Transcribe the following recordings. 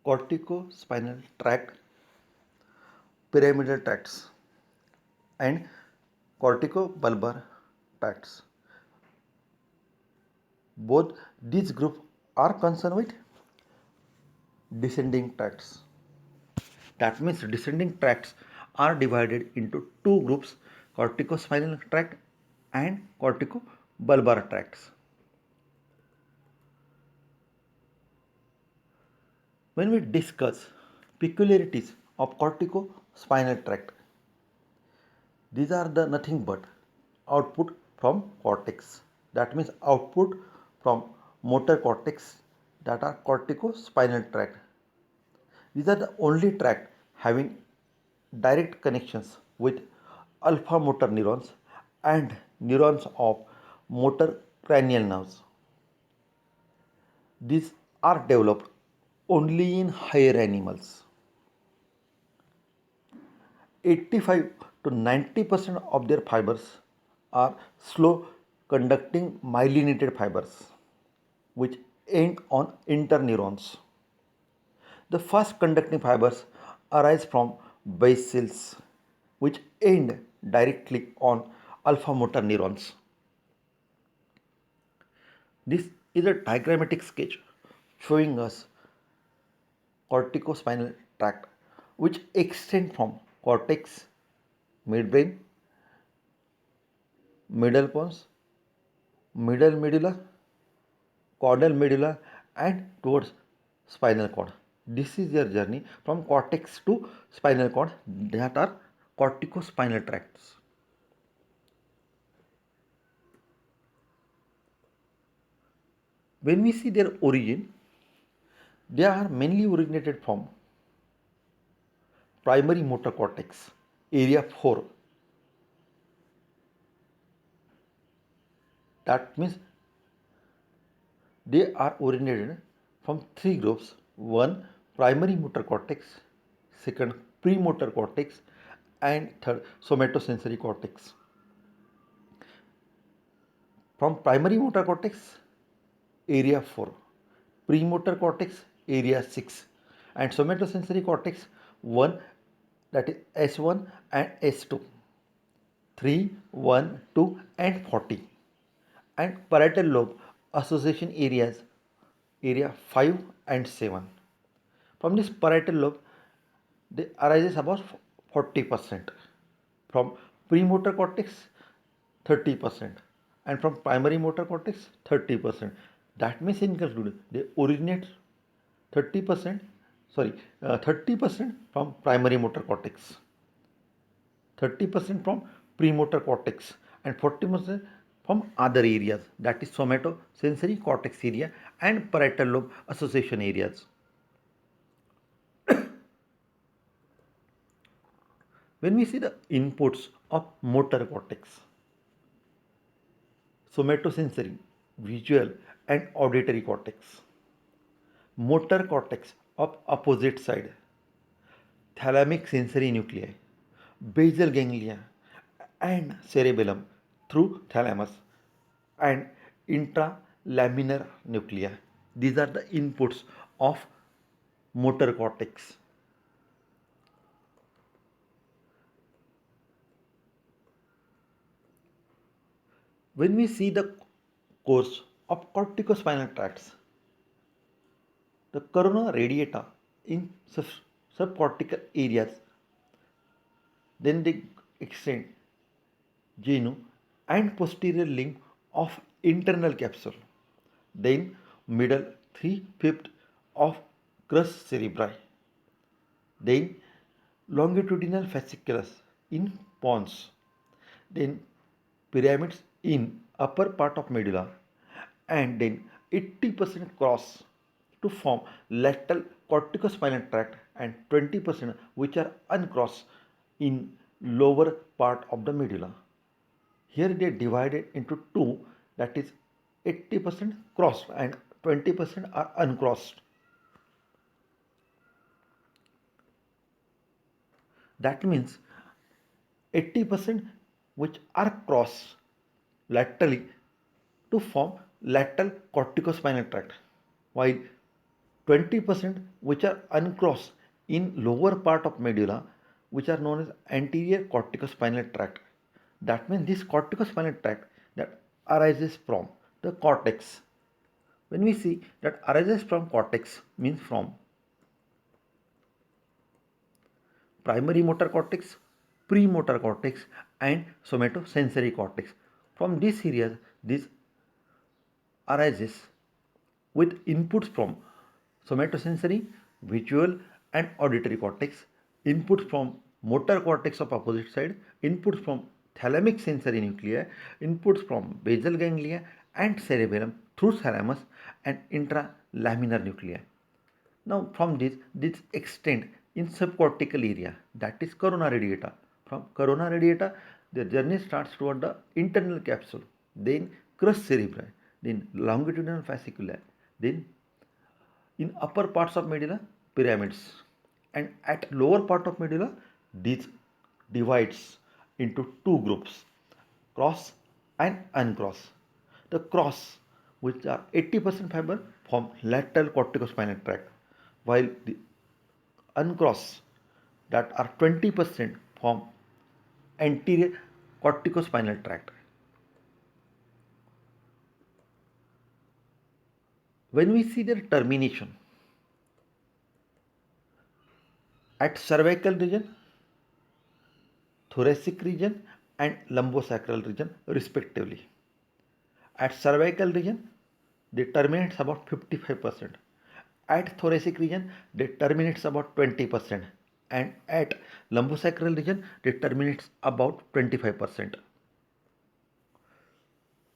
corticospinal tract, pyramidal tracts, and corticobulbar tracts. Both these groups are concerned with descending tracts. That means descending tracts are divided into two groups, corticospinal tract and corticobulbar tracts. When we discuss peculiarities of corticospinal tract, these are the nothing but output from cortex. That means output from motor cortex that are corticospinal tract. These are the only tract having direct connections with alpha motor neurons and neurons of motor cranial nerves. These are developed only in higher animals. 85 to 90% of their fibers are slow conducting myelinated fibers which end on interneurons. The fast conducting fibers arise from base cells which end directly on alpha motor neurons. This is a diagrammatic sketch showing us corticospinal tract which extend from cortex, midbrain, middle pons, middle medulla, caudal medulla and towards spinal cord. This is their journey from cortex to spinal cord, that are corticospinal tracts. When we see their origin, they are mainly originated from primary motor cortex, area 4. That means they are originated from three groups. One, primary motor cortex, second, premotor cortex, and third, somatosensory cortex. From primary motor cortex, area 4, premotor cortex, area 6, and somatosensory cortex 1, that is S1 and S2, 3, 1, 2, and 40, and parietal lobe association areas, area 5 and 7. From this parietal lobe, they arises about 40%. From premotor cortex, 30%. And from primary motor cortex, 30%. That means in conclusion, they originate 30%, 30% from primary motor cortex, 30% from premotor cortex, and 40% from other areas, that is somatosensory cortex area and parietal lobe association areas. When we see the inputs of motor cortex, somatosensory, visual and auditory cortex, motor cortex of opposite side, thalamic sensory nuclei, basal ganglia and cerebellum through thalamus, and intralaminar nuclei. These are the inputs of motor cortex. When we see the course of corticospinal tracts, the corona radiata in subcortical areas, then they extend genu and posterior limb of internal capsule, then middle 3/5 of crus cerebri, then longitudinal fasciculus in pons, then pyramids in upper part of medulla, and then 80% cross to form lateral corticospinal tract and 20% which are uncrossed in lower part of the medulla. Here they are divided into two, that is 80% crossed and 20% are uncrossed. That means 80% which are crossed laterally to form lateral corticospinal tract, while 20% which are uncrossed in lower part of medulla, which are known as anterior corticospinal tract. That means this corticospinal tract that arises from the cortex. When we see that arises from cortex, means from primary motor cortex, premotor cortex, and somatosensory cortex. From these areas, this arises with inputs from somatosensory, visual, and auditory cortex, inputs from motor cortex of opposite side, inputs from thalamic sensory nuclei, inputs from basal ganglia and cerebellum through thalamus and intralaminar nuclei. Now from this extend in subcortical area, that is corona radiata. From corona radiata, the journey starts toward the internal capsule, then crus cerebri, then longitudinal fasciculi, then in upper parts of medulla, pyramids, and at lower part of medulla, this divides into two groups, cross and uncross. The cross, which are 80% fiber, form lateral corticospinal tract, while the uncross, that are 20%, form anterior corticospinal tract. When we see their termination at cervical region, thoracic region, and lumbosacral region respectively. At cervical region, they terminates about 55%. At thoracic region, they terminates about 20%. And at lumbosacral region, they terminates about 25%.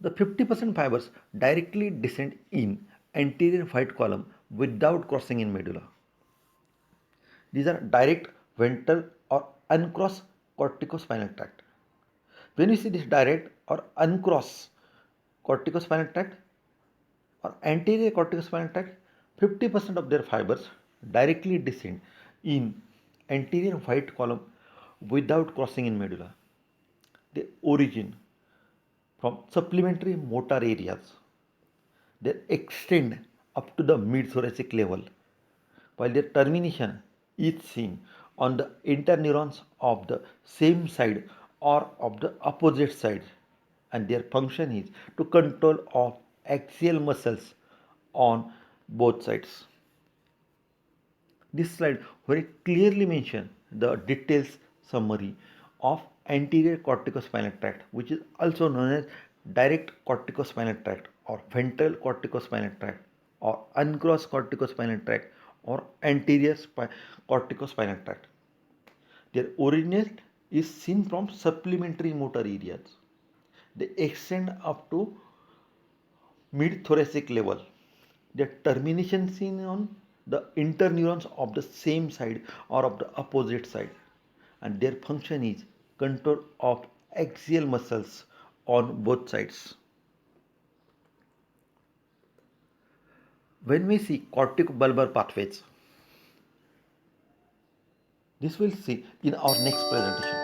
The 50% fibers directly descend in anterior white column without crossing in medulla. These are direct ventral or uncrossed corticospinal tract. When you see this direct or uncrossed corticospinal tract or anterior corticospinal tract, 50% of their fibers directly descend in anterior white column without crossing in medulla. They origin from supplementary motor areas. They extend up to the mid-thoracic level, while their termination is seen on the interneurons of the same side or of the opposite side, and their function is to control of axial muscles on both sides. This slide very clearly mentions the details summary of anterior corticospinal tract, which is also known as direct corticospinal tract or ventral corticospinal tract or uncrossed corticospinal tract or anterior corticospinal tract. Their origin is seen from supplementary motor areas. They extend up to mid thoracic level. Their termination seen on the interneurons of the same side or of the opposite side, and their function is control of axial muscles on both sides. When we see corticobulbar pathways, this we'll see in our next presentation.